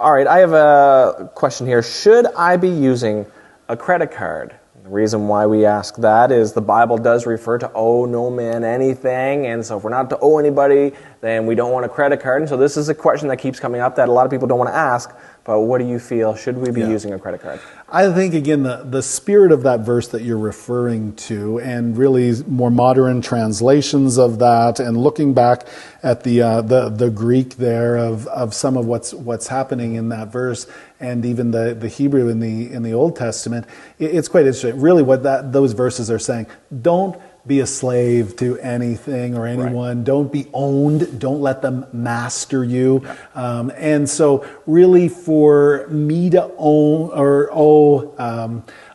All right, I have a question here. Should I be using a credit card? The reason why we ask that is the Bible does refer to owe no man anything, and so if we're not to owe anybody, then we don't want a credit card. And so this is a question that keeps coming up that a lot of people don't want to ask, but what do you feel? Should we be using a credit card? I think, again, the spirit of that verse that you're referring to, and really more modern translations of that, and looking back at the Greek there of some of what's happening in that verse, and even the Hebrew in the Old Testament, it's quite interesting. Really, what those verses are saying: don't be a slave to anything or anyone. Right. Don't be owned. Don't let them master you. Yeah. And so really for me to owe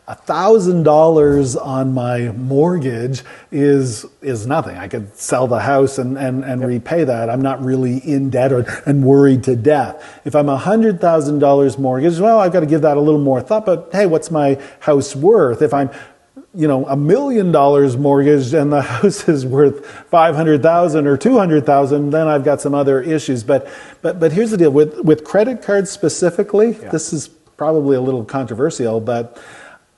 $1,000 on my mortgage is nothing. I could sell the house and repay that. I'm not really in debt and worried to death. If I'm $100,000 mortgage, well, I've got to give that a little more thought, but hey, what's my house worth? If I'm $1 million mortgage and the house is worth $500,000 or $200,000, then I've got some other issues. But here's the deal with credit cards specifically. Yeah. This is probably a little controversial, but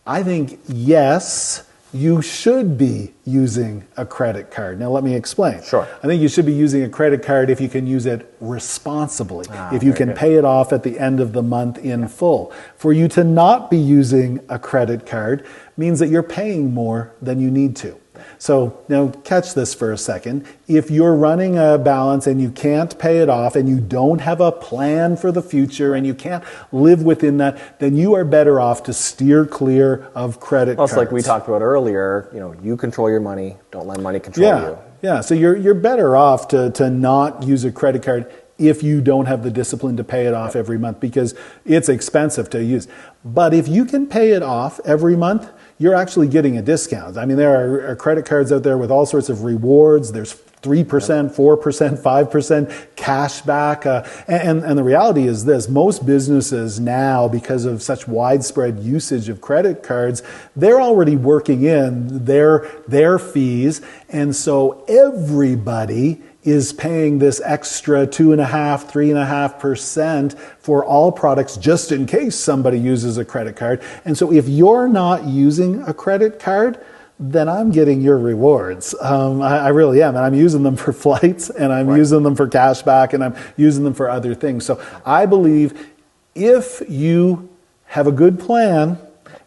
I think yes, you should be using a credit card. Now let me explain. Sure. I think you should be using a credit card if you can use it responsibly, if you can pay it off at the end of the month in full. For you to not be using a credit card means that you're paying more than you need to. So now catch this for a second. If you're running a balance and you can't pay it off and you don't have a plan for the future and you can't live within that, then you are better off to steer clear of credit cards. It's like we talked about earlier, you control your money, don't let money control you. Yeah, so you're better off to not use a credit card if you don't have the discipline to pay it off every month, because it's expensive to use. But if you can pay it off every month, you're actually getting a discount. I mean, there are credit cards out there with all sorts of rewards. There's 3%, 4%, 5% cash back. And the reality is this: most businesses now, because of such widespread usage of credit cards, they're already working in their fees. And so everybody is paying this extra 2.5%, 3.5% for all products just in case somebody uses a credit card. And so if you're not using a credit card, then I'm getting your rewards. I really am. And I'm using them for flights, and I'm using them for cash back, and I'm using them for other things. So I believe if you have a good plan,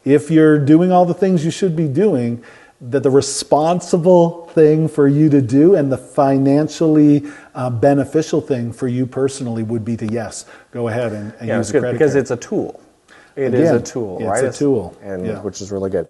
if you're doing all the things you should be doing, that the responsible thing for you to do and the financially beneficial thing for you personally would be to, go ahead and use a credit card. Because it's a tool. It is a tool, right? It's a tool. Which is really good.